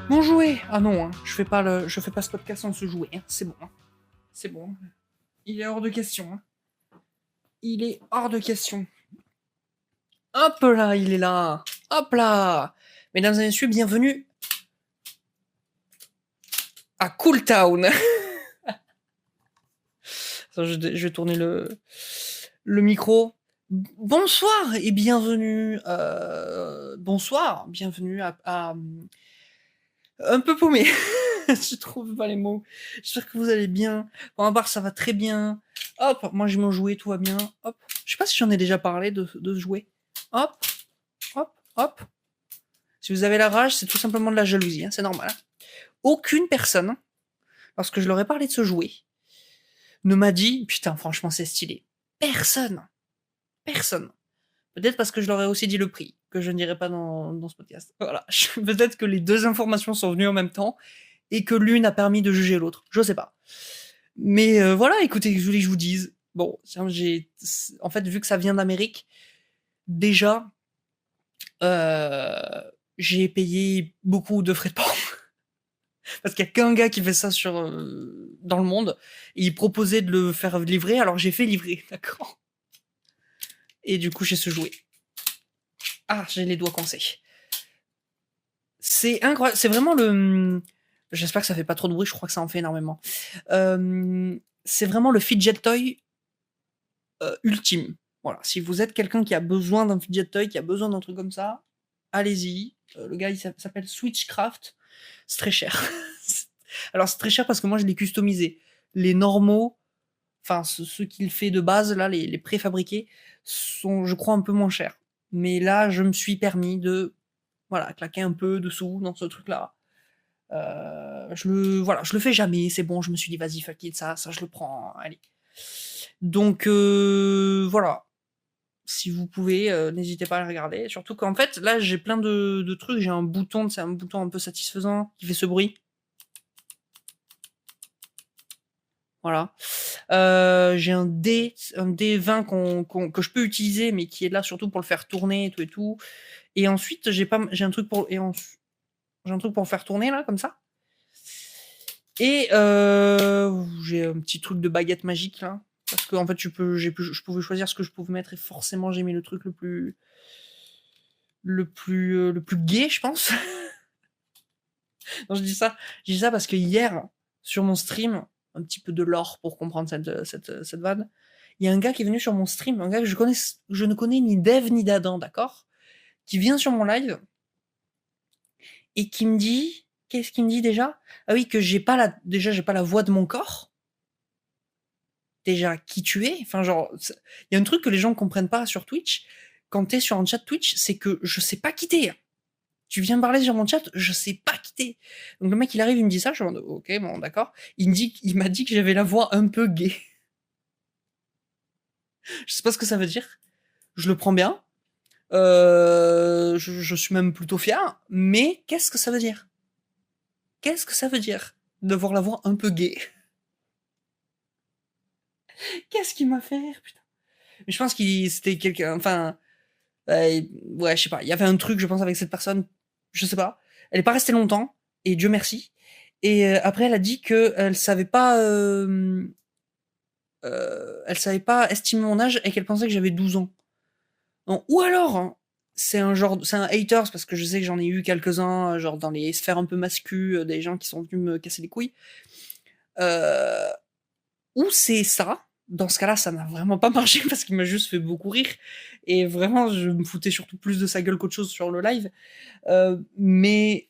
Mon jouet. Ah non, hein, je fais pas ce podcast sans ce jouet. Hein. C'est bon. Hein. C'est bon. Il est hors de question. Hein. Il est hors de question. Hop là, il est là. Hop là. Mesdames et messieurs, bienvenue à Cool Town. Attends, je vais tourner le micro. Bonsoir et bienvenue. Bonsoir, bienvenue à un peu paumé. Je trouve pas les mots. J'espère que vous allez bien. Bon, à part ça va très bien. Hop, moi j'ai mon jouet, tout va bien. Hop. Je sais pas si j'en ai déjà parlé de ce jouet. Hop, hop, hop. Si vous avez la rage, c'est tout simplement de la jalousie, hein, c'est normal. Aucune personne, lorsque je leur ai parlé de ce jouet, ne m'a dit putain, franchement, c'est stylé. Personne. Personne. Peut-être parce que je leur ai aussi dit le prix, que je ne dirai pas dans ce podcast. Voilà. Peut-être que les deux informations sont venues en même temps et que l'une a permis de juger l'autre. Je sais pas. Mais voilà, écoutez, je voulais que je vous dise. Bon, en fait, vu que ça vient d'Amérique, déjà, euh, j'ai payé beaucoup de frais de port. Parce qu'il y a qu'un gars qui fait ça dans le monde. Et il proposait de le faire livrer, alors j'ai fait livrer, d'accord. Et du coup, j'ai ce jouet. Ah, j'ai les doigts coincés. C'est incroyable. C'est vraiment le. J'espère que ça fait pas trop de bruit. Je crois que ça en fait énormément. C'est vraiment le fidget toy ultime. Voilà. Si vous êtes quelqu'un qui a besoin d'un fidget toy, qui a besoin d'un truc comme ça, allez-y. Le gars, il s'appelle Switchcraft. C'est très cher. Alors, c'est très cher parce que moi, je l'ai customisé. Les normaux, enfin, ceux qu'il fait de base, là, les préfabriqués, sont, je crois, un peu moins chers. Mais là, je me suis permis de, voilà, claquer un peu dessous dans ce truc-là. Je le fais jamais, c'est bon, je me suis dit, vas-y, fuck it, ça, je le prends, allez. Donc, voilà. Si vous pouvez, n'hésitez pas à le regarder. Surtout qu'en fait, là, j'ai plein de trucs. J'ai un bouton, c'est un bouton un peu satisfaisant qui fait ce bruit. Voilà. J'ai un D20 que je peux utiliser, mais qui est là surtout pour le faire tourner et tout et tout. Et ensuite, j'ai un truc pour j'ai un truc pour le faire tourner là, comme ça. Et j'ai un petit truc de baguette magique là, parce que en fait, je pouvais choisir ce que je pouvais mettre et forcément j'ai mis le truc le plus gay, je pense. Non, je dis ça parce que hier sur mon stream, un petit peu de lore pour comprendre cette vanne. Il y a un gars qui est venu sur mon stream, un gars que je ne connais ni d'Eve ni d'Adam, d'accord, qui vient sur mon live et qui me dit, qu'est-ce qu'il me dit déjà? Ah oui, que j'ai pas la voix de mon corps. Déjà, qui tu es? Enfin, genre, il y a un truc que les gens comprennent pas sur Twitch. Quand t'es sur un chat Twitch, c'est que je sais pas qui t'es. Tu viens me parler sur mon chat, je sais pas qui t'es. Donc le mec, il arrive, il me dit ça, je me dis, ok, bon, d'accord. Il m'a dit que j'avais la voix un peu gay. Je sais pas ce que ça veut dire. Je le prends bien. Je suis même plutôt fier. Mais qu'est-ce que ça veut dire? Qu'est-ce que ça veut dire d'avoir la voix un peu gay? Qu'est-ce qui m'a fait rire, putain? Mais je pense qu'il c'était quelqu'un. Enfin, ouais, je sais pas. Il y avait un truc, je pense, avec cette personne. Je sais pas. Elle est pas restée longtemps. Et Dieu merci. Et après, elle a dit que elle savait pas estimer mon âge et qu'elle pensait que j'avais 12 ans. Non, ou alors, hein, c'est un haters parce que je sais que j'en ai eu quelques-uns, genre dans les sphères un peu masculines, des gens qui sont venus me casser les couilles. Euh, ou c'est ça. Dans ce cas-là, ça n'a vraiment pas marché parce qu'il m'a juste fait beaucoup rire. Et vraiment, je me foutais surtout plus de sa gueule qu'autre chose sur le live. Mais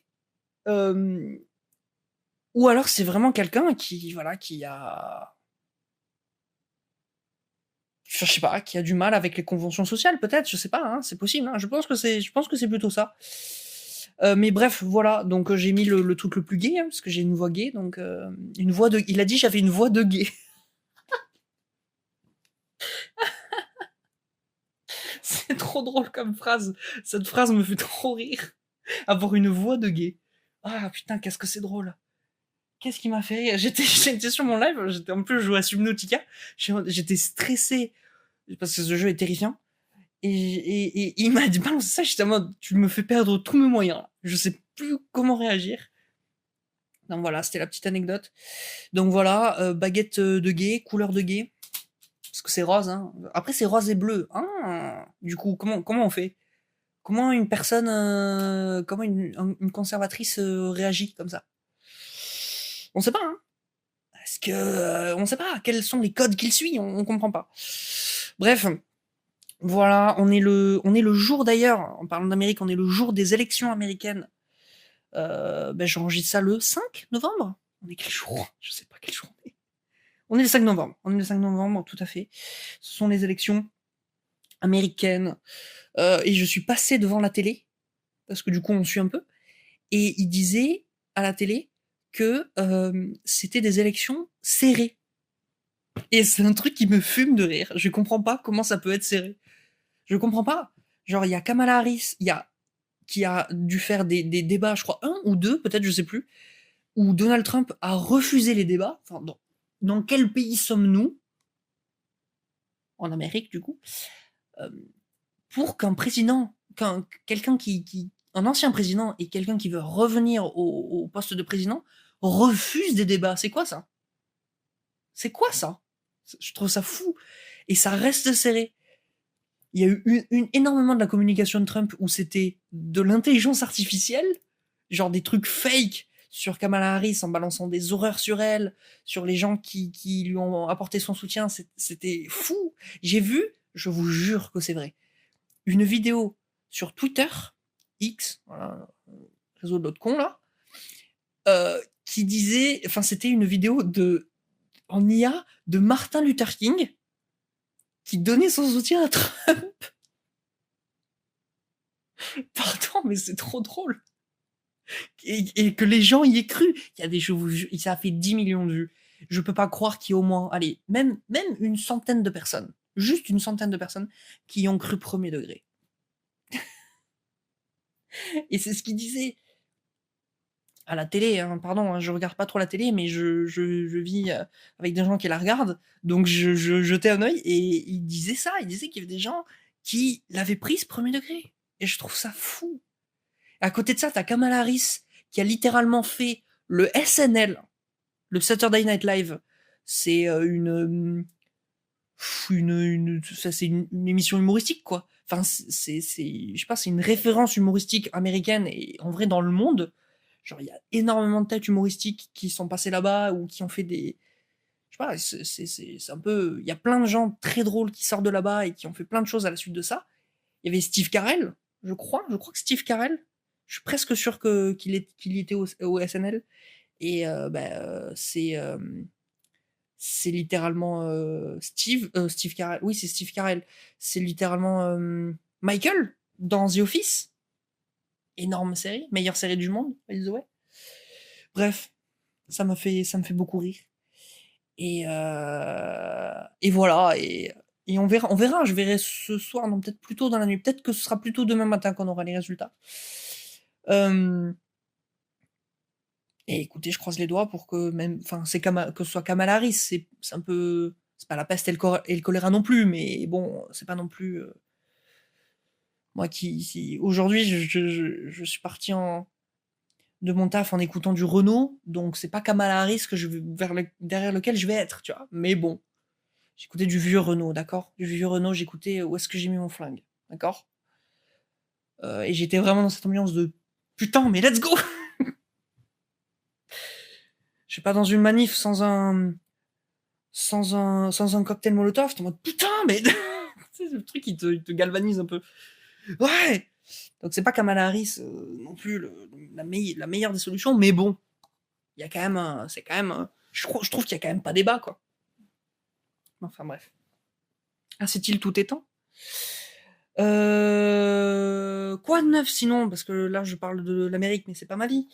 ou alors c'est vraiment quelqu'un qui, voilà, qui a, je sais pas, qui a du mal avec les conventions sociales, peut-être, je sais pas, hein, c'est possible. Hein, je pense que c'est plutôt ça. Mais bref, voilà. Donc j'ai mis le truc le plus gay, hein, parce que j'ai une voix gay, donc une voix de. Il a dit j'avais une voix de gay. C'est trop drôle comme phrase. Cette phrase me fait trop rire. Avoir une voix de gay. Ah putain, qu'est-ce que c'est drôle. Qu'est-ce qui m'a fait rire? J'étais sur mon live, en plus je jouais à Subnautica. J'étais stressé parce que ce jeu est terrifiant. Et il m'a dit balancé ça, j'étais en mode tu me fais perdre tous mes moyens. Je sais plus comment réagir. Donc voilà, c'était la petite anecdote. Donc voilà, baguette de gay, couleur de gay. Parce que c'est rose, hein. Après, c'est rose et bleu. Ah, du coup, comment on fait? Comment une personne, comment une conservatrice réagit comme ça? On sait pas, hein. Parce que on sait pas quels sont les codes qu'il suit, on comprend pas. Bref, voilà, on est le jour d'ailleurs, en parlant d'Amérique, on est le jour des élections américaines. J'enregistre ça le 5 novembre. On est quel jour? Je sais pas quel jour on est. On est le 5 novembre. On est le 5 novembre, tout à fait. Ce sont les élections américaines. Et je suis passé devant la télé, parce que du coup on suit un peu, et il disait à la télé que c'était des élections serrées. Et c'est un truc qui me fume de rire. Je comprends pas comment ça peut être serré. Je comprends pas. Genre, il y a Kamala Harris, qui a dû faire des débats, je crois, un ou deux, peut-être, je sais plus, où Donald Trump a refusé les débats. Enfin, dans quel pays sommes-nous, en Amérique, du coup, euh, pour qu'un président, quelqu'un un ancien président et quelqu'un qui veut revenir au poste de président refuse des débats? C'est quoi ça? C'est quoi ça? Je trouve ça fou. Et ça reste serré. Il y a eu énormément de la communication de Trump où c'était de l'intelligence artificielle, genre des trucs fake sur Kamala Harris en balançant des horreurs sur elle, sur les gens qui lui ont apporté son soutien. C'était fou. J'ai vu, je vous jure que c'est vrai, une vidéo sur Twitter, X, voilà, réseau de l'autre con là, qui disait, enfin c'était une vidéo en IA de Martin Luther King qui donnait son soutien à Trump. Pardon, mais c'est trop drôle. Et que les gens y aient cru. Il y a des choses, ça a fait 10 millions de vues. Je peux pas croire qu'il y ait au moins, allez, même une centaine de personnes, juste une centaine de personnes qui y ont cru premier degré. Et c'est ce qu'il disait à la télé, hein, pardon, hein, je regarde pas trop la télé, mais je vis avec des gens qui la regardent, donc je jetais un œil et il disait ça, il disait qu'il y avait des gens qui l'avaient prise premier degré. Et je trouve ça fou. À côté de ça, t'as Kamala Harris qui a littéralement fait le SNL, le Saturday Night Live. C'est ça, c'est une émission humoristique, quoi. Enfin, je sais pas, c'est une référence humoristique américaine et en vrai dans le monde. Genre, il y a énormément de têtes humoristiques qui sont passées là-bas ou qui ont fait des. Je sais pas, c'est un peu. Il y a plein de gens très drôles qui sortent de là-bas et qui ont fait plein de choses à la suite de ça. Il y avait Steve Carell, je crois que Steve Carell, je suis presque sûr qu'il y était au SNL. Et c'est littéralement Steve Carell. Oui, c'est Steve Carell. C'est littéralement Michael dans The Office. Énorme série, meilleure série du monde, by the way. Bref, ça me fait beaucoup rire. Et voilà. Et on verra. Je verrai ce soir, non, peut-être plus tôt dans la nuit. Peut-être que ce sera plutôt demain matin qu'on aura les résultats. Et écoutez, je croise les doigts pour que même, enfin, que ce soit Kamala Harris, c'est un peu, c'est pas la peste et le choléra non plus, mais bon, c'est pas non plus moi aujourd'hui, je suis parti de mon taf en écoutant du Renault, donc c'est pas Kamala Harris que derrière lequel je vais être, tu vois. Mais bon, j'écoutais du vieux Renault, d'accord? Du vieux Renault, j'écoutais Où est-ce que j'ai mis mon flingue, d'accord? Et j'étais vraiment dans cette ambiance de putain, mais let's go! Je suis pas dans une manif sans un cocktail Molotov, t'es en mode putain, mais c'est le truc qui te galvanise un peu. Ouais! Donc c'est pas Kamala Harris non plus la meilleure des solutions, mais bon, il y a quand même, c'est quand même, je trouve qu'il y a quand même pas débat, quoi. Enfin bref. Ah, c'est-il tout étant? Quoi de neuf sinon? Parce que là je parle de l'Amérique, mais c'est pas ma vie.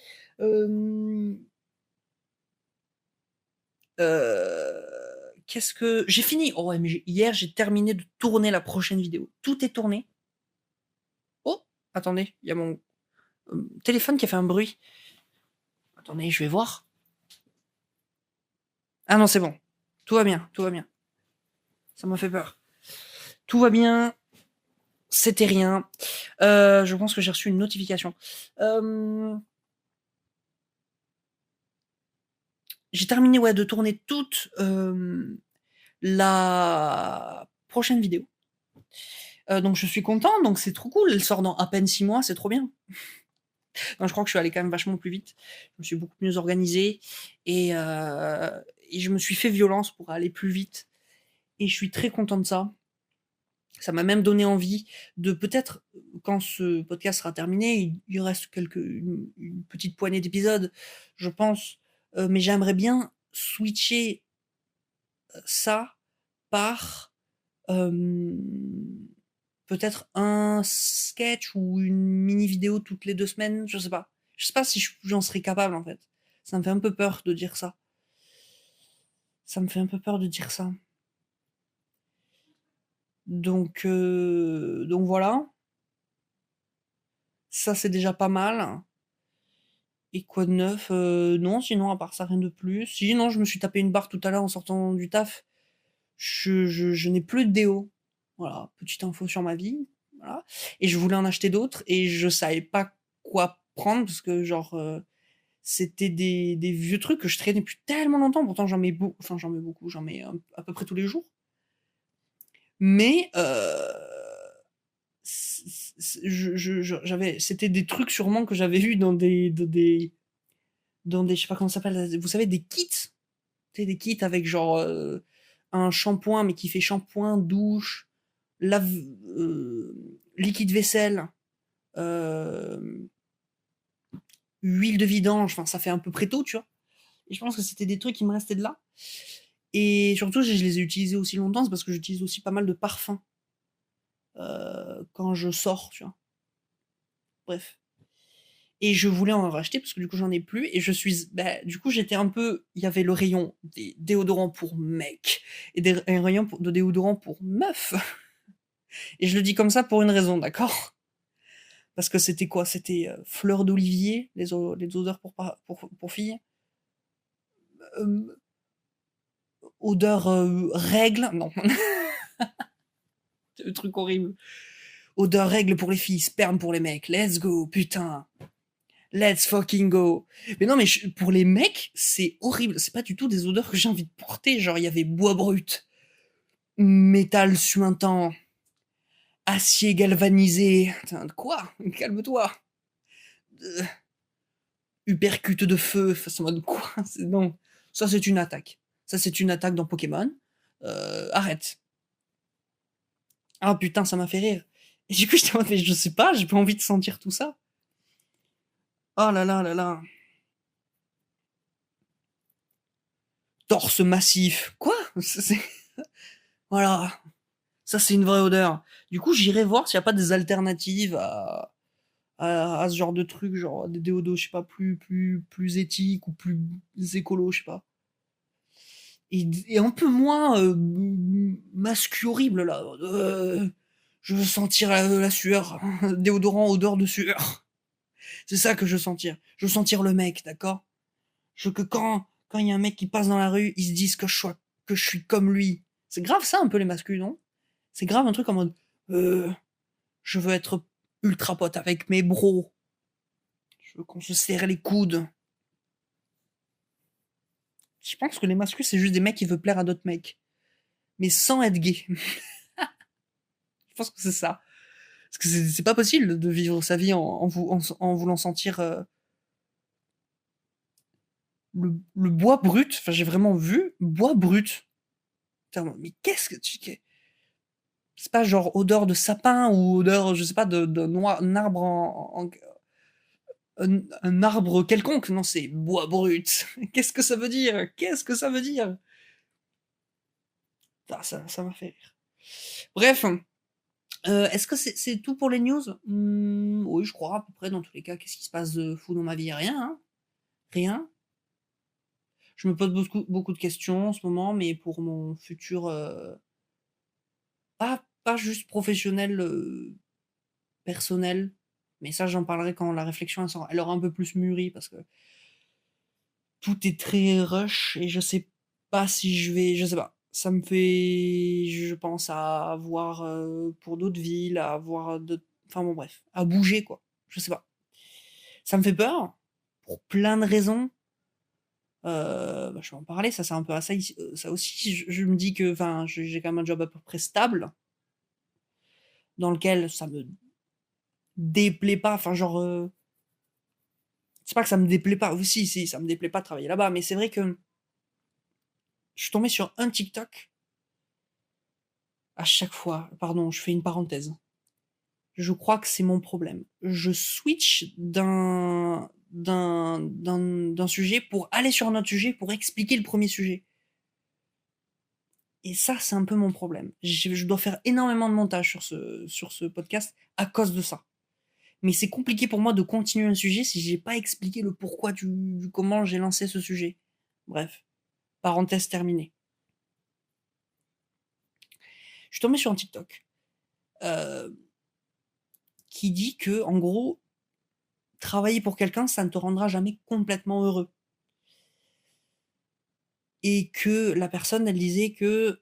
Qu'est-ce que j'ai fini? Oh ouais, mais hier j'ai terminé de tourner la prochaine vidéo. Tout est tourné. Oh, attendez, il y a mon téléphone qui a fait un bruit. Attendez, je vais voir. Ah non, c'est bon. Tout va bien, tout va bien. Ça m'a fait peur. Tout va bien. C'était rien. Je pense que j'ai reçu une notification. j'ai terminé, ouais, de tourner toute, la prochaine vidéo. Donc je suis contente, donc c'est trop cool. Elle sort dans à peine 6 mois, c'est trop bien. Non, je crois que je suis allée quand même vachement plus vite. Je me suis beaucoup mieux organisée et je me suis fait violence pour aller plus vite et je suis très contente de ça. Ça m'a même donné envie de peut-être, quand ce podcast sera terminé, il reste une petite poignée d'épisodes, je pense, mais j'aimerais bien switcher ça par, hem, peut-être un sketch ou une mini vidéo toutes les 2 semaines, je sais pas. Je sais pas si j'en serais capable, en fait. Ça me fait un peu peur de dire ça. Ça me fait un peu peur de dire ça. Donc voilà, ça c'est déjà pas mal. Et quoi de neuf? Non, sinon à part ça, rien de plus. Si, non, je me suis tapé une barre tout à l'heure en sortant du taf. Je n'ai plus de déo. Voilà, petite info sur ma vie, voilà. Et je voulais en acheter d'autres et je savais pas quoi prendre parce que genre, c'était des vieux trucs que je traînais depuis tellement longtemps. Pourtant j'en mets beaucoup, j'en mets à peu près tous les jours. Mais, c'était des trucs sûrement que j'avais vus dans des, je sais pas comment ça s'appelle, vous savez, des kits? Tu sais, des kits avec genre un shampoing, mais qui fait shampoing, douche, lave, liquide vaisselle, euh, huile de vidange, enfin ça fait à peu près tout, tu vois. Et je pense que c'était des trucs qui me restaient de là. Et surtout, je les ai utilisés aussi longtemps, c'est parce que j'utilise aussi pas mal de parfums quand je sors, tu vois. Bref. Et je voulais en racheter parce que du coup j'en ai plus et du coup j'étais un peu, il y avait le rayon des déodorants pour mecs et un rayon de déodorants pour meufs. Et je le dis comme ça pour une raison, d'accord? Parce que c'était quoi? C'était fleur d'olivier, les odeurs pour filles. Euh, Odeur règle, non. C'est le truc horrible. Odeur règle pour les filles, sperme pour les mecs. Let's go, putain. Let's fucking go. Mais non, mais pour les mecs, c'est horrible. C'est pas du tout des odeurs que j'ai envie de porter. Genre, il y avait bois brut, métal suintant, acier galvanisé. Putain, quoi? Calme-toi. Euh, Uppercut de feu. Face en mode quoi? Non. Ça, c'est une attaque. Ça, c'est une attaque dans Pokémon. Arrête. Ah putain, ça m'a fait rire. Et du coup, j'étais en mode, mais je sais pas, j'ai pas envie de sentir tout ça. Oh là là là là. Torse massif. Quoi? Voilà. Ça, c'est une vraie odeur. Du coup, j'irai voir s'il n'y a pas des alternatives à ce genre de truc, genre des déodos, je sais pas, plus éthiques ou plus écolo, je sais pas. Et un peu moins mascu horrible, là. Je veux sentir la sueur. Déodorant, odeur de sueur. C'est ça que je veux sentir. Je veux sentir le mec, d'accord? Je veux que quand il y a un mec qui passe dans la rue, ils se disent que je suis comme lui. C'est grave ça, un peu, les masculins, non? C'est grave un truc en mode, euh, je veux être ultra pote avec mes bros. Je veux qu'on se serre les coudes. Je pense que les masculins, c'est juste des mecs qui veulent plaire à d'autres mecs. Mais sans être gay. Je pense que c'est ça. Parce que c'est pas possible de vivre sa vie en voulant sentir le bois brut. Enfin, j'ai vraiment vu bois brut. Putain, mais qu'est-ce que tu... C'est pas genre odeur de sapin ou odeur, je sais pas, de noix, un arbre un arbre quelconque. Non, c'est bois brut. Qu'est-ce que ça veut dire? Qu'est-ce que ça veut dire? Ah, ça m'a fait rire. Bref, est-ce que c'est tout pour les news? Oui, je crois, à peu près, dans tous les cas. Qu'est-ce qui se passe de fou dans ma vie? Rien, hein. Rien. Je me pose beaucoup de questions en ce moment, mais pour mon futur, pas juste professionnel, personnel, mais ça, j'en parlerai quand la réflexion elle aura un peu plus mûri, parce que tout est très rush et je sais pas si je sais pas. Ça me fait, je pense à voir pour d'autres villes, à voir d'autres, enfin bon bref, à bouger quoi. Je sais pas. Ça me fait peur pour plein de raisons. Je vais en parler, ça c'est un peu à ça ici ça aussi, je me dis que enfin, j'ai quand même un job à peu près stable, dans lequel ça me déplaît pas, enfin genre, c'est pas que ça me déplaît pas, si, si, ça me déplaît pas de travailler là-bas, mais c'est vrai que je suis tombé sur un TikTok à chaque fois pardon, je fais une parenthèse. Je crois que c'est mon problème. Je switch d'un sujet pour aller sur un autre sujet, pour expliquer le premier sujet. Et ça, c'est un peu mon problème. Je dois faire énormément de montage sur ce podcast à cause de ça. Mais c'est compliqué pour moi de continuer un sujet si j'ai pas expliqué le pourquoi du comment j'ai lancé ce sujet. Bref, parenthèse terminée. Je suis tombé sur un TikTok euh, qui dit que, en gros, travailler pour quelqu'un, ça ne te rendra jamais complètement heureux. Et que la personne, elle disait que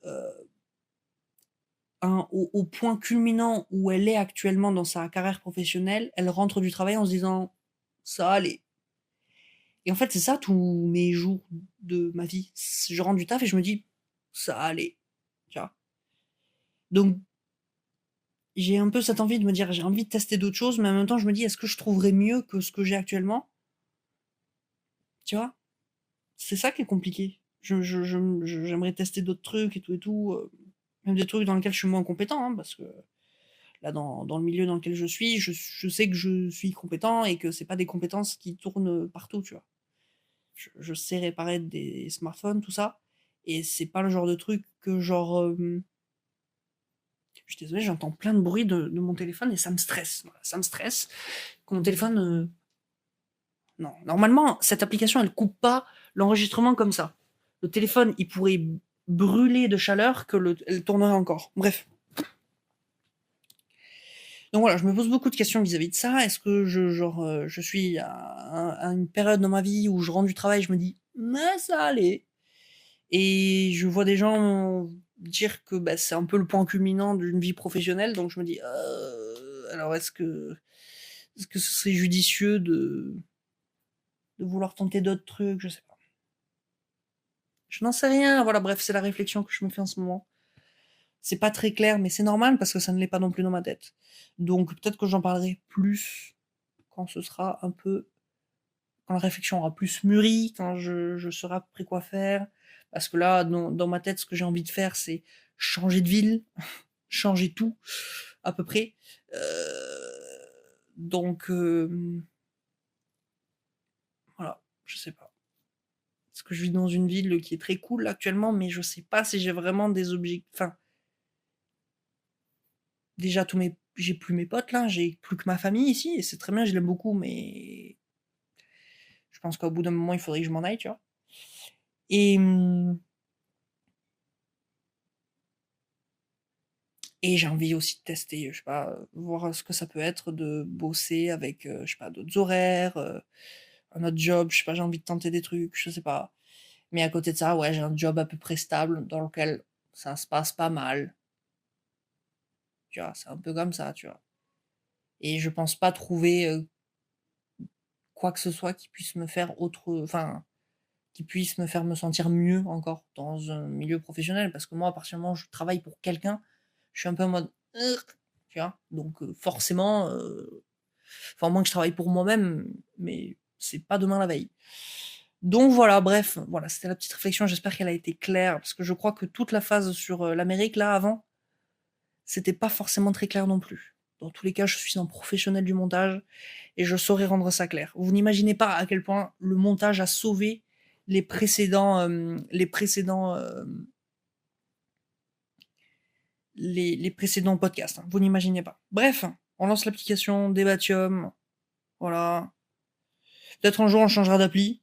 au point culminant où elle est actuellement dans sa carrière professionnelle, elle rentre du travail en se disant ça va aller. Et en fait, c'est ça tous mes jours de ma vie. Je rentre du taf et je me dis ça va aller. Tu vois. Donc j'ai un peu cette envie de me dire j'ai envie de tester d'autres choses, mais en même temps je me dis est-ce que je trouverais mieux que ce que j'ai actuellement? Tu vois? C'est ça qui est compliqué. J'aimerais tester d'autres trucs et tout, même des trucs dans lesquels je suis moins compétent, hein, parce que là, dans le milieu dans lequel je suis, je sais que je suis compétent et que c'est pas des compétences qui tournent partout, tu vois. Je sais réparer des smartphones, tout ça, et c'est pas le genre de truc que genre, je suis désolé, j'entends plein de bruit de mon téléphone et ça me stresse. Voilà, ça me stresse que mon téléphone. Non, normalement, cette application, elle coupe pas l'enregistrement comme ça. Le téléphone, il pourrait brûler de chaleur que elle tournerait encore. Bref. Donc voilà, je me pose beaucoup de questions vis-à-vis de ça. Est-ce que je suis à une période dans ma vie où je rentre du travail, je me dis, mais ça allait. Et je vois des gens dire que bah, c'est un peu le point culminant d'une vie professionnelle, donc je me dis, alors est-ce que ce serait judicieux de vouloir tenter d'autres trucs, je sais pas. Je n'en sais rien. Voilà, bref, c'est la réflexion que je me fais en ce moment. C'est pas très clair, mais c'est normal parce que ça ne l'est pas non plus dans ma tête. Donc peut-être que j'en parlerai plus quand ce sera un peu quand la réflexion aura plus mûri, quand je saurai à peu près quoi faire. Parce que là, dans ma tête, ce que j'ai envie de faire, c'est changer de ville, changer tout, à peu près. Donc, voilà, je sais pas. Parce que je vis dans une ville qui est très cool actuellement, mais je sais pas si j'ai vraiment des objectifs. Enfin, déjà, j'ai plus mes potes là, j'ai plus que ma famille ici, et c'est très bien, je l'aime beaucoup, mais je pense qu'au bout d'un moment, il faudrait que je m'en aille, tu vois. Et, et j'ai envie aussi de tester, je sais pas, voir ce que ça peut être de bosser avec, je sais pas, d'autres horaires, un autre job, je sais pas, j'ai envie de tenter des trucs, je sais pas. Mais à côté de ça, ouais, j'ai un job à peu près stable dans lequel ça se passe pas mal. Tu vois, c'est un peu comme ça, tu vois. Et je pense pas trouver quoi que ce soit qui puisse me faire enfin, qui puisse me faire me sentir mieux encore dans un milieu professionnel. Parce que moi, à partir du moment où je travaille pour quelqu'un, je suis un peu en mode, tu vois. Donc forcément, enfin, au moins que je travaille pour moi-même, mais c'est pas demain la veille. Donc voilà, bref, voilà, c'était la petite réflexion. J'espère qu'elle a été claire, parce que je crois que toute la phase sur l'Amérique, là, avant, c'était pas forcément très clair non plus. Dans tous les cas, je suis un professionnel du montage et je saurais rendre ça clair. Vous n'imaginez pas à quel point le montage a sauvé les précédents, les précédents podcasts, hein. Vous n'imaginez pas. Bref, on lance l'application Debatium. Voilà. Peut-être un jour on changera d'appli.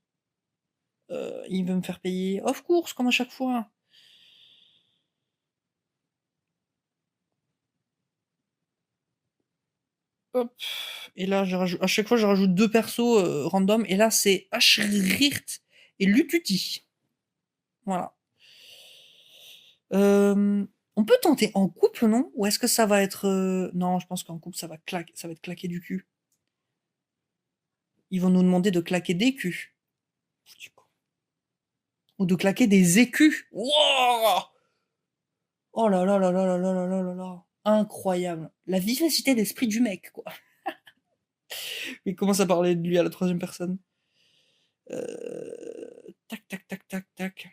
Il veut me faire payer. Of course, comme à chaque fois. Hop. Et là, à chaque fois, je rajoute deux persos random. Et là, c'est Ashrirt et Lututi. Voilà. On peut tenter en couple, non? Ou est-ce que ça va être. Non, je pense qu'en couple, ça va être claquer du cul. Ils vont nous demander de claquer des culs. Foutu con. ou de claquer des écus. Wouah! Oh là là là là là là là là là là. Incroyable. La vivacité d'esprit du mec, quoi. Il commence à parler de lui à la troisième personne. Tac, tac, tac, tac, tac.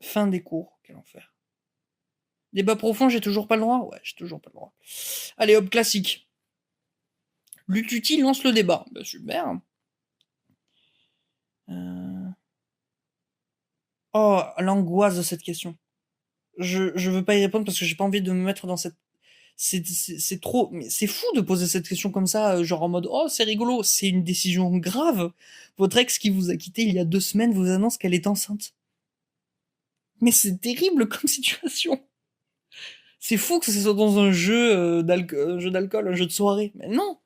Fin des cours. Quel enfer. Débat profond, j'ai toujours pas le droit? Ouais, j'ai toujours pas le droit. Allez, hop, classique. Lututi lance le débat. Bah, super. Oh, l'angoisse de cette question. Je veux pas y répondre parce que j'ai pas envie de me mettre dans cette. C'est trop. Mais c'est fou de poser cette question comme ça, genre en mode oh, c'est rigolo. C'est une décision grave. Votre ex qui vous a quitté il y a 2 semaines vous annonce qu'elle est enceinte. Mais c'est terrible comme situation. C'est fou que ce soit dans un jeu d'alcool, un jeu de soirée. Mais non!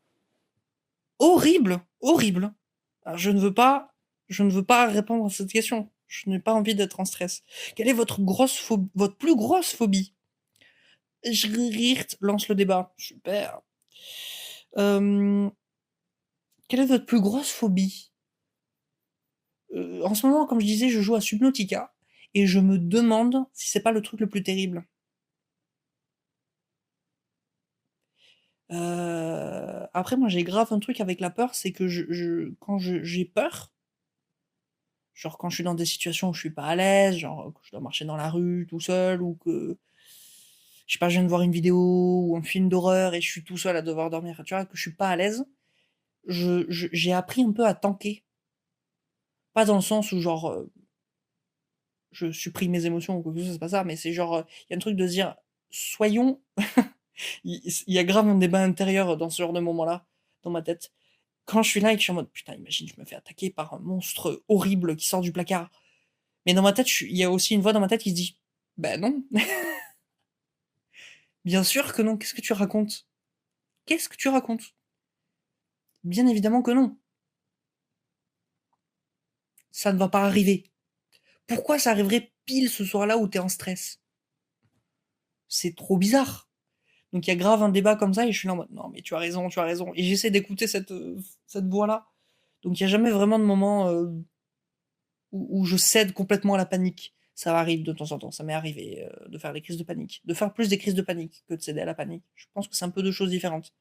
Horrible! Horrible! Alors, je ne veux pas répondre à cette question. Je n'ai pas envie d'être en stress. Quelle est votre plus grosse phobie? Schrirt lance le débat. Super. Quelle est votre plus grosse phobie? En ce moment, comme je disais, je joue à Subnautica et je me demande si c'est pas le truc le plus terrible. Après, moi, j'ai grave un truc avec la peur, c'est que quand j'ai peur, genre quand je suis dans des situations où je suis pas à l'aise, genre que je dois marcher dans la rue tout seul ou que je sais pas, je viens de voir une vidéo ou un film d'horreur et je suis tout seul à devoir dormir, tu vois, que je suis pas à l'aise, j'ai appris un peu à tanker. Pas dans le sens où genre je supprime mes émotions ou quoi que ce soit, c'est pas ça, mais c'est genre il y a un truc de se dire soyons il y a grave un débat intérieur dans ce genre de moment-là dans ma tête. Quand je suis là et que je suis en mode putain, imagine, je me fais attaquer par un monstre horrible qui sort du placard. Mais dans ma tête, il y a aussi une voix dans ma tête qui se dit ben non, bien sûr que non, qu'est-ce que tu racontes? Qu'est-ce que tu racontes? Bien évidemment que non. Ça ne va pas arriver. Pourquoi ça arriverait pile ce soir-là où t'es en stress? C'est trop bizarre. Donc il y a grave un débat comme ça et je suis là en mode non mais tu as raison, tu as raison. Et j'essaie d'écouter cette voix-là. Donc il n'y a jamais vraiment de moment où je cède complètement à la panique. Ça arrive de temps en temps, ça m'est arrivé de faire des crises de panique. De faire plus des crises de panique que de céder à la panique. Je pense que c'est un peu deux choses différentes.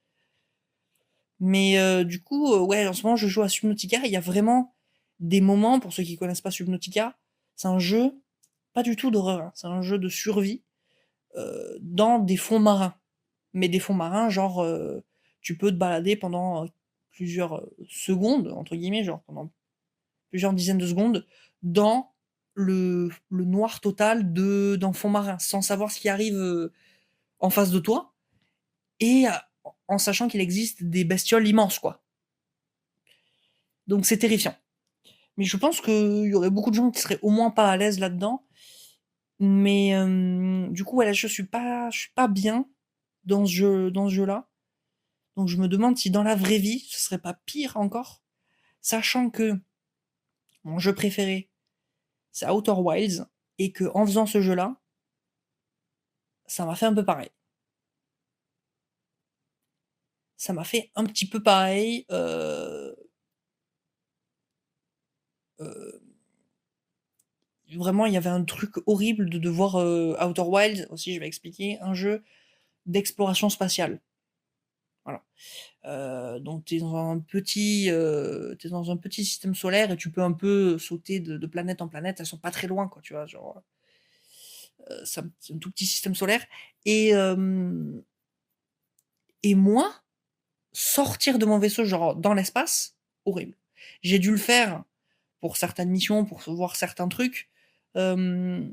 Mais du coup, ouais, en ce moment, je joue à Subnautica. Il y a vraiment des moments, pour ceux qui connaissent pas Subnautica, c'est un jeu, pas du tout d'horreur, hein, c'est un jeu de survie dans des fonds marins. Mais des fonds marins, genre, tu peux te balader pendant plusieurs secondes, entre guillemets, genre pendant plusieurs dizaines de secondes, dans le noir total d'un fond marin, sans savoir ce qui arrive en face de toi, et en sachant qu'il existe des bestioles immenses, quoi. Donc c'est terrifiant. Mais je pense qu'il y aurait beaucoup de gens qui seraient au moins pas à l'aise là-dedans. Mais du coup, voilà, je suis pas bien dans ce jeu-là. Donc je me demande si dans la vraie vie, ce serait pas pire encore, sachant que mon jeu préféré, c'est Outer Wilds, et que en faisant ce jeu-là, ça m'a fait un peu pareil. Ça m'a fait un petit peu pareil. Euh, Vraiment, il y avait un truc horrible de devoir Outer Wilds aussi, je vais expliquer, un jeu d'exploration spatiale. Voilà. Donc tu es dans t'es dans un petit système solaire et tu peux un peu sauter de planète en planète. Elles sont pas très loin, quoi, tu vois. Genre, c'est un tout petit système solaire. Et, euh, et moi, sortir de mon vaisseau, genre dans l'espace, horrible. J'ai dû le faire pour certaines missions, pour voir certains trucs. Euh,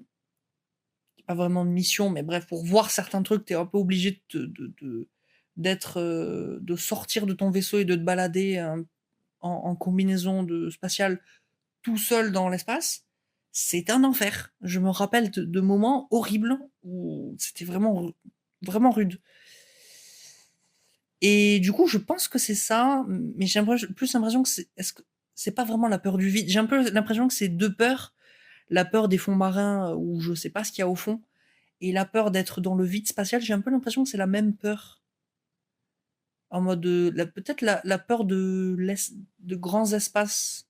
Pas vraiment de mission, mais bref, pour voir certains trucs, t'es un peu obligé d'être, de sortir de ton vaisseau et de te balader en combinaison spatiale tout seul dans l'espace. C'est un enfer. Je me rappelle de moments horribles où c'était vraiment, vraiment rude. Et du coup, je pense que c'est ça, mais j'ai plus l'impression que est-ce que c'est pas vraiment la peur du vide? J'ai un peu l'impression que c'est deux peurs. La peur des fonds marins où je sais pas ce qu'il y a au fond, et la peur d'être dans le vide spatial, j'ai un peu l'impression que c'est la même peur. En mode, peut-être la peur de grands espaces.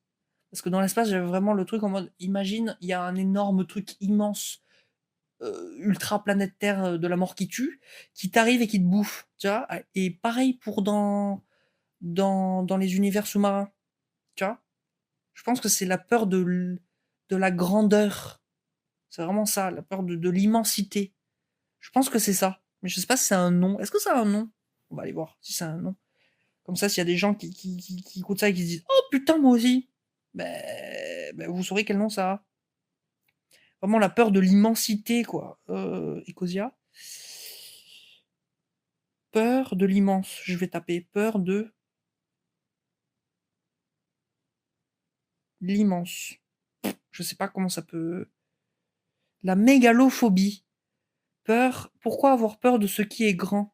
Parce que dans l'espace, j'avais vraiment le truc en mode, imagine, il y a un énorme truc immense, ultra planète Terre de la mort qui tue, qui t'arrive et qui te bouffe, tu vois. Et pareil pour dans les univers sous-marins, tu vois. Je pense que c'est la peur de la grandeur. C'est vraiment ça, la peur de l'immensité. Je pense que c'est ça. Mais je sais pas si c'est un nom. Est-ce que ça a un nom? On va aller voir si c'est un nom. Comme ça, s'il y a des gens qui écoutent ça et qui se disent oh putain, moi aussi, ben, vous saurez quel nom ça a. Vraiment la peur de l'immensité, quoi. Ecosia. Peur de l'immense. Je vais taper peur de l'immense. Je sais pas comment ça peut. La mégalophobie. Peur. Pourquoi avoir peur de ce qui est grand?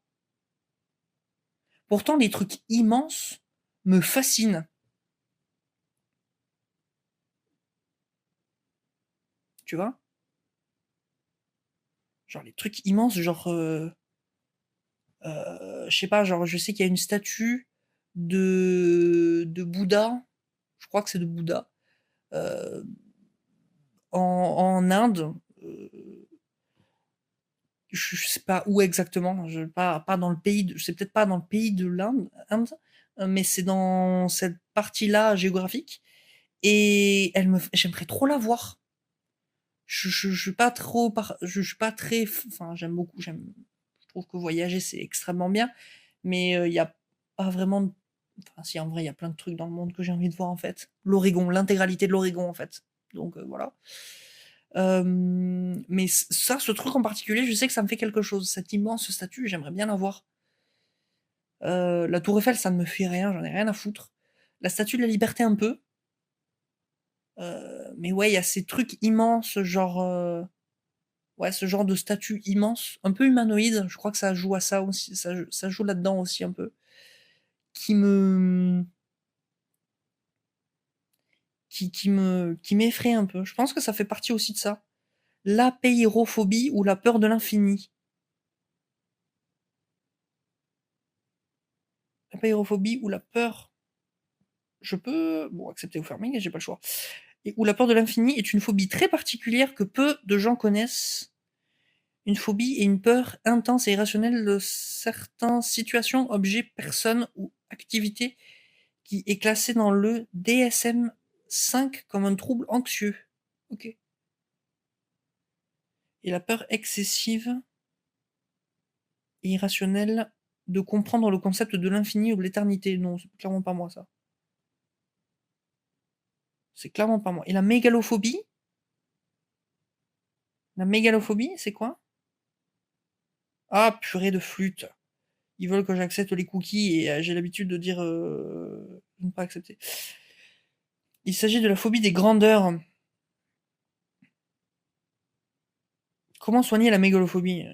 Pourtant, les trucs immenses me fascinent. Tu vois? Genre les trucs immenses, genre je sais pas, genre je sais qu'il y a une statue de Bouddha, je crois que c'est de Bouddha, euh, en Inde. Je sais pas où exactement, pas dans le pays, c'est peut-être pas dans le pays de l'Inde, mais c'est dans cette partie-là géographique. Et j'aimerais trop la voir. Je suis pas trop, je suis pas très, enfin j'aime beaucoup, je trouve que voyager c'est extrêmement bien, mais il y a pas vraiment, enfin si en vrai il y a plein de trucs dans le monde que j'ai envie de voir en fait. L'Oregon, l'intégralité de l'Oregon en fait. Donc voilà. Mais ça, ce truc en particulier, je sais que ça me fait quelque chose. Cette immense statue, j'aimerais bien la voir. La Tour Eiffel, ça ne me fait rien, j'en ai rien à foutre. La Statue de la Liberté un peu. Mais ouais, il y a ces trucs immenses, genre ouais, ce genre de statue immense, un peu humanoïde. Je crois que ça joue à ça aussi, ça joue là-dedans aussi un peu, qui me qui m'effraie un peu. Je pense que ça fait partie aussi de ça. La péirophobie ou la peur de l'infini. La péirophobie ou la peur, je peux bon accepter ou fermer, j'ai pas le choix. Et où la peur de l'infini est une phobie très particulière que peu de gens connaissent. Une phobie est une peur intense et irrationnelle de certaines situations, objets, personnes ou activités qui est classée dans le DSM-5 comme un trouble anxieux. Ok. Et la peur excessive et irrationnelle de comprendre le concept de l'infini ou de l'éternité. Non, c'est clairement pas moi ça. C'est clairement pas moi. Et la mégalophobie, c'est quoi? Ah, purée de flûte. Ils veulent que j'accepte les cookies et j'ai l'habitude de dire ne pas accepter. Il s'agit de la phobie des grandeurs. Comment soigner la mégalophobie?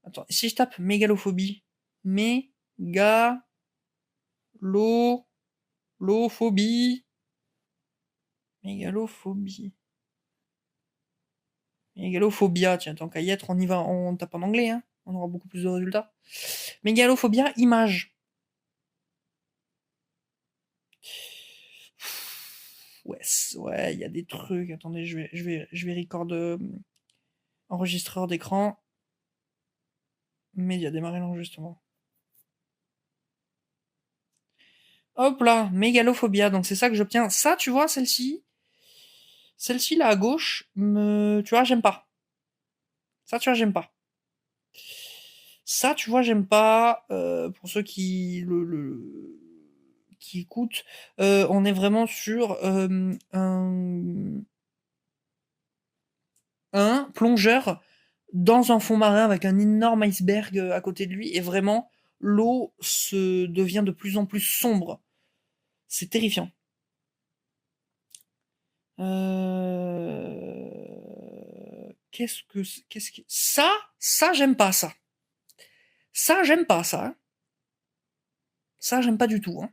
Attends, si je tape mégalophobie, mégalophobie, mégalophobie, mégalophobia, tiens, tant qu'à y être, on y va, on tape en anglais, hein, on aura beaucoup plus de résultats. Mégalophobia, image. Ouais, ouais, il y a des trucs. Attendez, je vais record enregistreur d'écran. Média, démarrer l'enregistrement. Hop là, mégalophobia, donc c'est ça que j'obtiens. Ça, tu vois, celle-ci là à gauche, tu vois, j'aime pas. Ça, tu vois, j'aime pas. Ça, tu vois, j'aime pas. Pour ceux qui écoutent, on est vraiment sur un plongeur dans un fond marin avec un énorme iceberg à côté de lui, et vraiment, l'eau se devient de plus en plus sombre. C'est terrifiant. Qu'est-ce que ça j'aime pas ça. Ça j'aime pas ça. Hein. Ça j'aime pas du tout. Hein.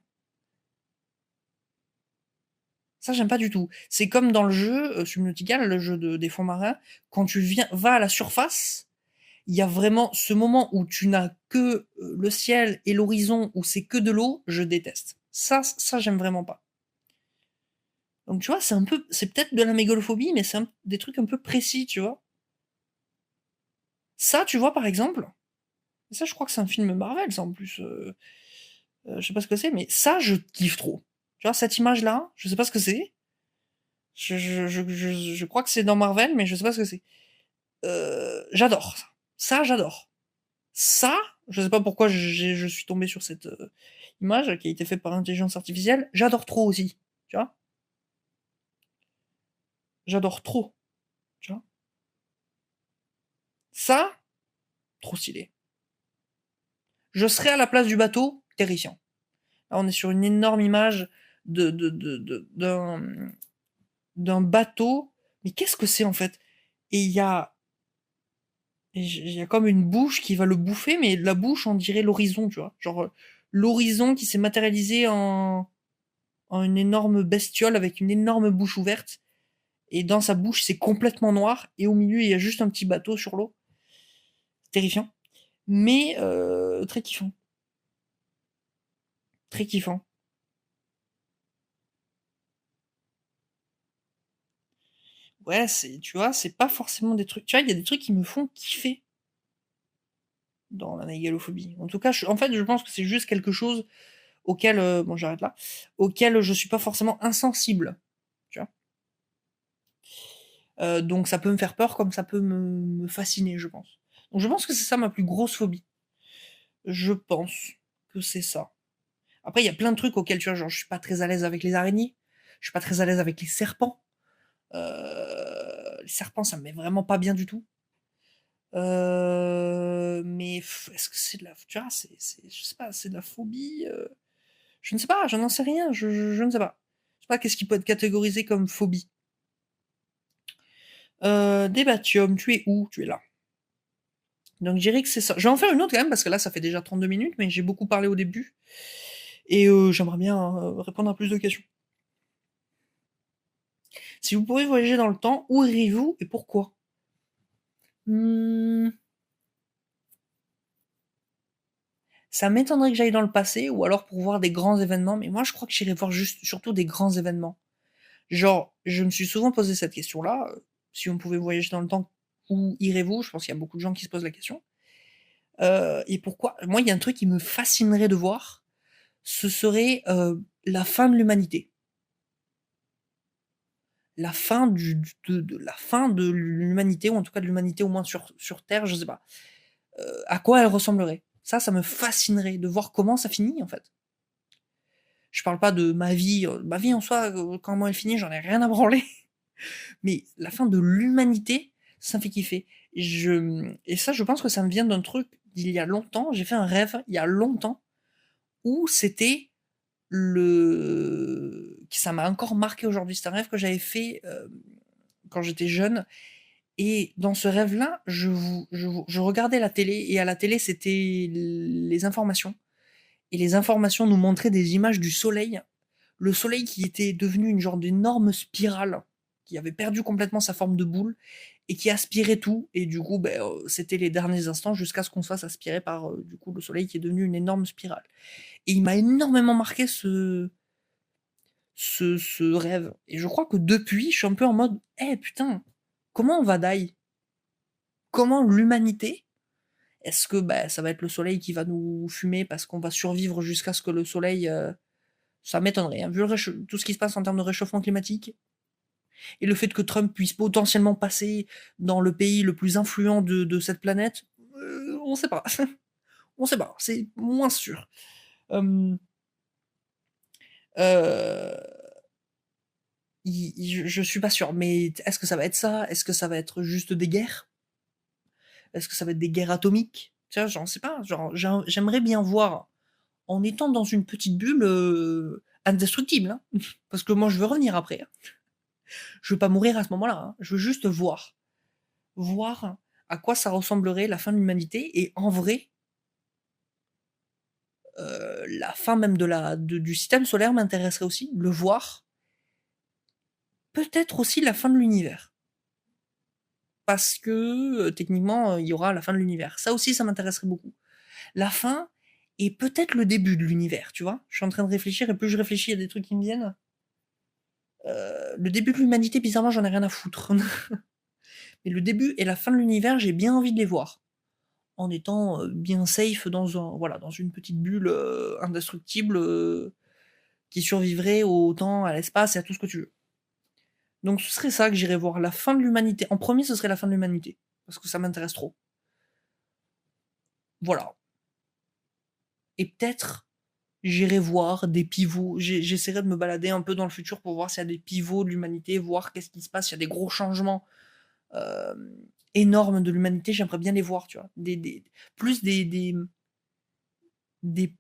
Ça j'aime pas du tout. C'est comme dans le jeu Subnautica, le jeu des fonds marins. Quand tu vas à la surface, il y a vraiment ce moment où tu n'as que le ciel et l'horizon, où c'est que de l'eau. Je déteste. Ça j'aime vraiment pas. Donc tu vois, c'est peut-être de la mégalophobie, mais c'est des trucs un peu précis, tu vois. Ça, tu vois, par exemple, ça, je crois que c'est un film Marvel, ça, en plus. Je sais pas ce que c'est, mais ça, je kiffe trop. Tu vois, cette image-là, je sais pas ce que c'est. Je crois que c'est dans Marvel, mais je sais pas ce que c'est. J'adore ça. Ça, j'adore. Ça, je sais pas pourquoi je suis tombé sur cette image qui a été faite par intelligence artificielle. J'adore trop aussi. Tu vois. J'adore trop. Tu vois. Ça, trop stylé. Je serais à la place du bateau, terrifiant. Là, on est sur une énorme image d'un bateau. Mais qu'est-ce que c'est en fait? Et il y a comme une bouche qui va le bouffer, mais la bouche, on dirait l'horizon, tu vois. Genre, l'horizon qui s'est matérialisé en une énorme bestiole avec une énorme bouche ouverte. Et dans sa bouche, c'est complètement noir. Et au milieu, il y a juste un petit bateau sur l'eau. Terrifiant. Mais très kiffant. Très kiffant. Ouais, tu vois, c'est pas forcément des trucs. Tu vois, il y a des trucs qui me font kiffer dans la mégalophobie. En tout cas, en fait, je pense que c'est juste quelque chose auquel, bon, j'arrête là, auquel je suis pas forcément insensible. Tu vois. Donc ça peut me faire peur comme ça peut me fasciner, je pense. Donc je pense que c'est ça ma plus grosse phobie. Je pense que c'est ça. Après, il y a plein de trucs auxquels, tu vois, genre, je suis pas très à l'aise avec les araignées. Je suis pas très à l'aise avec les serpents. Les serpents, ça me met vraiment pas bien du tout. Mais est-ce que c'est de la, tu vois, je sais pas, c'est de la phobie. Je ne sais pas, je n'en sais rien. Je ne sais pas. Je sais pas qu'est-ce qui peut être catégorisé comme phobie. Débatium, tu es où? Tu es là. Donc je dirais que c'est ça. Je vais en faire une autre quand même, parce que là, ça fait déjà 32 minutes, mais j'ai beaucoup parlé au début. Et j'aimerais bien répondre à plus de questions. Si vous pouvez voyager dans le temps, où iriez-vous et pourquoi? Hmm, Ça m'étonnerait que j'aille dans le passé, ou alors pour voir des grands événements, mais moi je crois que j'irai voir juste surtout des grands événements. Genre, je me suis souvent posé cette question-là. Si on pouvait voyager dans le temps, où irez-vous? Je pense qu'il y a beaucoup de gens qui se posent la question. Et pourquoi? Moi, il y a un truc qui me fascinerait de voir, ce serait la fin de l'humanité. La fin la fin de l'humanité, ou en tout cas de l'humanité au moins sur Terre, je sais pas. À quoi elle ressemblerait? Ça me fascinerait de voir comment ça finit en fait. Je parle pas de ma vie en soi, comment elle finit, j'en ai rien à branler. Mais la fin de l'humanité, ça me fait kiffer. Et ça, je pense que ça me vient d'un truc d'il y a longtemps. J'ai fait un rêve il y a longtemps où c'était ça m'a encore marqué aujourd'hui. C'est un rêve que j'avais fait quand j'étais jeune. Et dans ce rêve-là, je regardais la télé et à la télé, c'était les informations. Et les informations nous montraient des images du soleil. Le soleil qui était devenu une genre d'énorme spirale, qui avait perdu complètement sa forme de boule et qui aspirait tout. Et du coup, ben, c'était les derniers instants jusqu'à ce qu'on se fasse aspirer par du coup le soleil qui est devenu une énorme spirale. Et il m'a énormément marqué ce rêve. Et je crois que depuis, je suis un peu en mode, eh putain, comment on va die? Comment l'humanité? Est-ce que bah, ça va être le soleil qui va nous fumer parce qu'on va survivre jusqu'à ce que le soleil... ça m'étonnerait, hein, vu tout ce qui se passe en termes de réchauffement climatique et le fait que Trump puisse potentiellement passer dans le pays le plus influent de cette planète, on sait pas. On sait pas, c'est moins sûr. Euh, euh, je suis pas sûr, mais est-ce que ça va être ça? Est-ce que ça va être juste des guerres? Est-ce que ça va être des guerres atomiques? Tu vois, j'en sais pas. Genre, j'aimerais bien voir en étant dans une petite bulle indestructible. Hein. Parce que moi, je veux revenir après. Hein. Je veux pas mourir à ce moment-là. Hein. Je veux juste voir. Voir à quoi ça ressemblerait la fin de l'humanité. Et en vrai, la fin même du système solaire m'intéresserait aussi. Le voir. Peut-être aussi la fin de l'univers. Parce que techniquement, il y aura la fin de l'univers. Ça aussi, ça m'intéresserait beaucoup. La fin et peut-être le début de l'univers, tu vois. Je suis en train de réfléchir et plus je réfléchis, il y a des trucs qui me viennent. Le début de l'humanité, bizarrement, j'en ai rien à foutre. Mais le début et la fin de l'univers, j'ai bien envie de les voir. En étant, bien safe dans une petite bulle, indestructible, qui survivrait au temps, à l'espace et à tout ce que tu veux. Donc ce serait ça que j'irais voir, la fin de l'humanité. En premier, ce serait la fin de l'humanité, parce que ça m'intéresse trop. Voilà. Et peut-être, j'irai voir des pivots. J'essaierai de me balader un peu dans le futur pour voir s'il y a des pivots de l'humanité, voir qu'est-ce qui se passe, s'il y a des gros changements énormes de l'humanité, j'aimerais bien les voir, tu vois. Plus des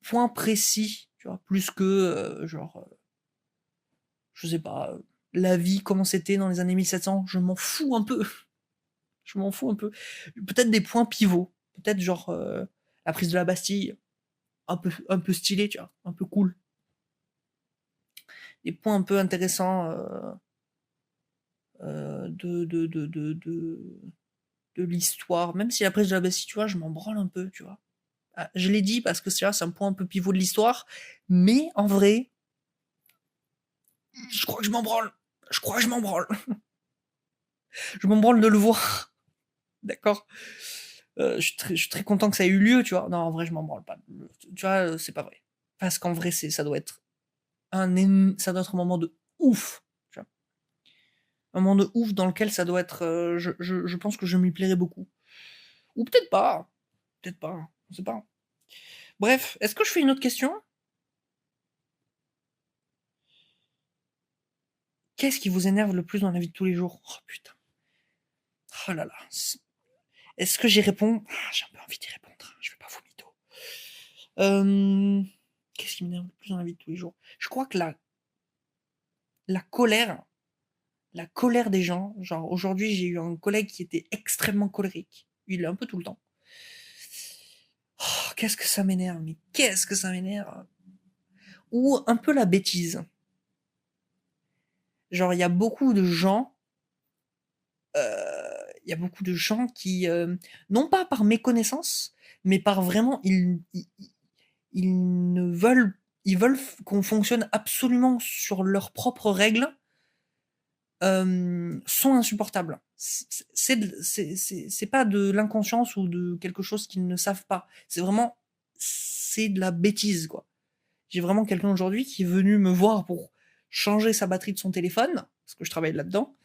points précis, tu vois, plus que je sais pas, la vie, comment c'était dans les années 1700, je m'en fous un peu. Je m'en fous un peu. Peut-être des points pivots. Peut-être la prise de la Bastille, un peu stylé, tu vois, un peu cool. Des points un peu intéressants de l'histoire. Même si la prise de la Bastille, tu vois, je m'en branle un peu, tu vois. Ah, je l'ai dit parce que c'est un point un peu pivot de l'histoire, mais en vrai, je crois que je m'en branle. Je crois que je m'en branle. Je m'en branle de le voir. D'accord. Je suis très content que ça ait eu lieu, tu vois. Non, en vrai, je m'en branle pas. Tu vois, c'est pas vrai. Parce qu'en vrai, ça doit être ça doit être un moment de ouf. Tu vois. Un moment de ouf dans lequel ça doit être. Je pense que je m'y plairais beaucoup. Ou peut-être pas. Peut-être pas. On sait pas. Bref, est-ce que je fais une autre question? Qu'est-ce qui vous énerve le plus dans la vie de tous les jours? Oh putain. Oh là là. Est-ce que j'y réponds? J'ai un peu envie d'y répondre. Je vais pas vous mytho. Qu'est-ce qui m'énerve le plus dans la vie de tous les jours? Je crois que la colère, la colère des gens. Genre, aujourd'hui, j'ai eu un collègue qui était extrêmement colérique. Il est un peu tout le temps. Oh, qu'est-ce que ça m'énerve, mais qu'est-ce que ça m'énerve. Ou un peu la bêtise. Genre, il y a beaucoup de gens qui, non pas par méconnaissance, mais par vraiment, ils ne veulent, ils veulent qu'on fonctionne absolument sur leurs propres règles, sont insupportables. C'est pas de l'inconscience ou de quelque chose qu'ils ne savent pas. C'est de la bêtise, quoi. J'ai vraiment quelqu'un aujourd'hui qui est venu me voir pour changer sa batterie de son téléphone, parce que je travaille là-dedans.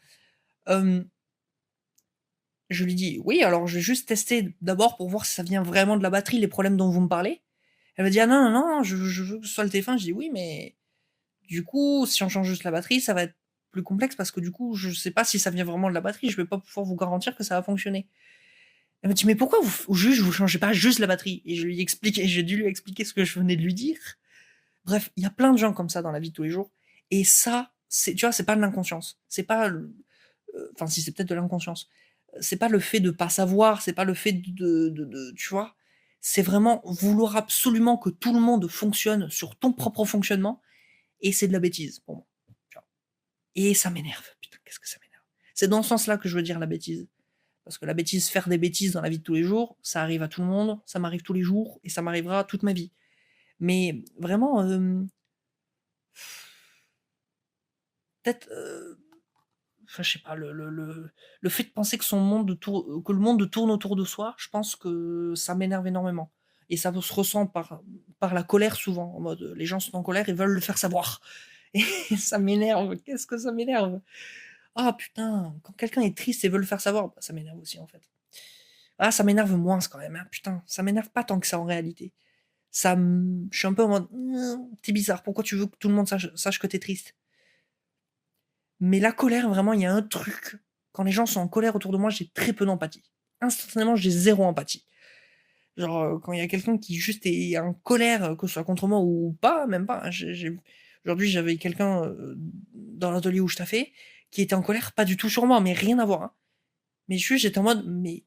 Je lui dis: «Oui, alors je vais juste tester d'abord pour voir si ça vient vraiment de la batterie, les problèmes dont vous me parlez». Elle m'a dit: «Ah non, non, non, je veux que ce soit le téléphone». Je dis: «Oui, mais du coup, si on change juste la batterie, ça va être plus complexe parce que du coup, je sais pas si ça vient vraiment de la batterie, je vais pas pouvoir vous garantir que ça va fonctionner». Elle m'a dit: «Mais pourquoi vous changez pas juste la batterie?» Et j'ai dû lui expliquer ce que je venais de lui dire. Bref, il y a plein de gens comme ça dans la vie de tous les jours et ça, tu vois, c'est pas de l'inconscience. C'est pas enfin si, c'est peut-être de l'inconscience. C'est pas le fait de pas savoir, c'est pas le fait tu vois? C'est vraiment vouloir absolument que tout le monde fonctionne sur ton propre fonctionnement et c'est de la bêtise pour moi, tu vois? Et ça m'énerve, putain, qu'est-ce que ça m'énerve. C'est dans ce sens-là que je veux dire la bêtise. Parce que la bêtise, faire des bêtises dans la vie de tous les jours, ça arrive à tout le monde, ça m'arrive tous les jours et ça m'arrivera toute ma vie. Mais vraiment, peut-être, enfin, je sais pas, le fait de penser que le monde tourne autour de soi, je pense que ça m'énerve énormément. Et ça se ressent par la colère souvent, en mode les gens sont en colère et veulent le faire savoir. Et ça m'énerve, qu'est-ce que ça m'énerve? Ah putain, quand quelqu'un est triste et veut le faire savoir, bah, ça m'énerve aussi en fait. Ah, ça m'énerve moins quand même, hein, putain, ça m'énerve pas tant que ça en réalité. Je suis un peu en mode, t'es bizarre, pourquoi tu veux que tout le monde sache que t'es triste? Mais la colère, vraiment, il y a un truc. Quand les gens sont en colère autour de moi, j'ai très peu d'empathie. Instantanément, j'ai zéro empathie. Genre, quand il y a quelqu'un qui juste est en colère, que ce soit contre moi ou pas, même pas, hein, aujourd'hui, j'avais quelqu'un dans l'atelier où je taffais qui était en colère, pas du tout sur moi, mais rien à voir, hein. Mais juste, j'étais en mode, mais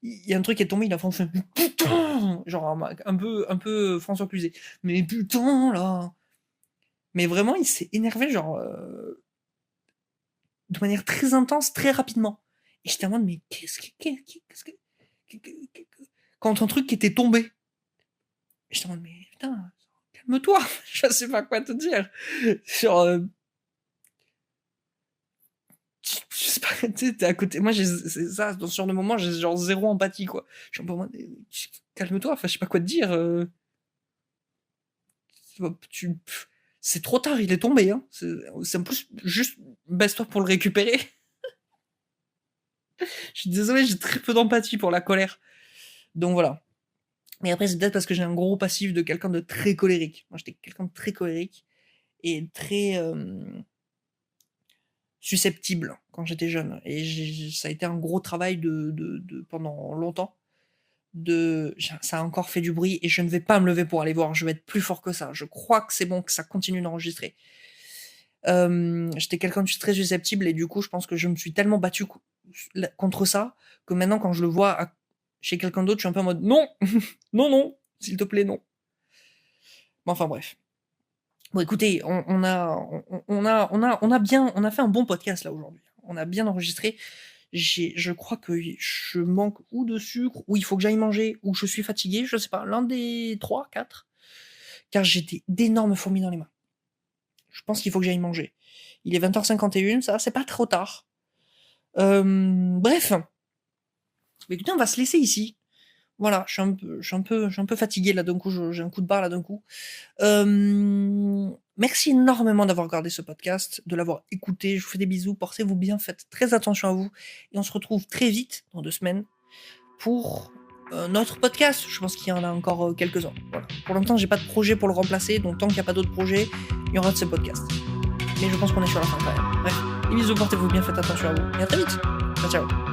il y a un truc qui est tombé, il a foncé, putain, genre un peu François Cluzet. Mais putain là. Mais vraiment, il s'est énervé, genre de manière très intense, très rapidement. Et j'étais en mode, mais qu'est-ce que, quand un truc qui était tombé. Et j'étais en mode, mais putain, calme-toi, je sais pas quoi te dire. Genre, je sais pas, tu sais, tu à côté moi, c'est ça, dans ce genre de moment, j'ai genre 0 empathie, quoi. Je suis un peu en mode: calme-toi, enfin, je sais pas quoi te dire, tu c'est trop tard, il est tombé, hein. C'est en plus juste baisse-toi pour le récupérer. Je suis désolé, j'ai très peu d'empathie pour la colère. Donc voilà. Mais après, c'est peut-être parce que j'ai un gros passif de quelqu'un de très colérique. Moi, j'étais quelqu'un de très colérique et très, susceptible quand j'étais jeune et ça a été un gros travail de pendant longtemps ça a encore fait du bruit et je ne vais pas me lever pour aller voir, je vais être plus fort que ça. Je crois que c'est bon, que ça continue d'enregistrer. J'étais quelqu'un de très susceptible et du coup, je pense que je me suis tellement battu contre ça que maintenant quand je le vois chez quelqu'un d'autre, je suis un peu en mode: «Non! Non, non, s'il te plaît, non». Mais enfin bref. Bon écoutez, on a fait un bon podcast là aujourd'hui. On a bien enregistré. Je crois que je manque ou de sucre, ou il faut que j'aille manger, ou je suis fatigué, je sais pas, l'un des 3, 4. Car j'ai d'énormes fourmis dans les mains. Je pense qu'il faut que j'aille manger. Il est 20h51, ça, c'est pas trop tard. Bref. Mais écoutez, on va se laisser ici. Voilà, je suis un peu fatigué là d'un coup, j'ai un coup de barre là d'un coup. Merci énormément d'avoir regardé ce podcast, de l'avoir écouté. Je vous fais des bisous, portez-vous bien, faites très attention à vous. Et on se retrouve très vite, dans 2 semaines, pour notre podcast. Je pense qu'il y en a encore quelques-uns. Voilà. Pour l'instant, j'ai pas de projet pour le remplacer, donc tant qu'il n'y a pas d'autres projets, il y aura de ce podcast. Mais je pense qu'on est sur la fin quand même. Bref, des bisous, portez-vous bien, faites attention à vous. Et à très vite. Ciao, ciao.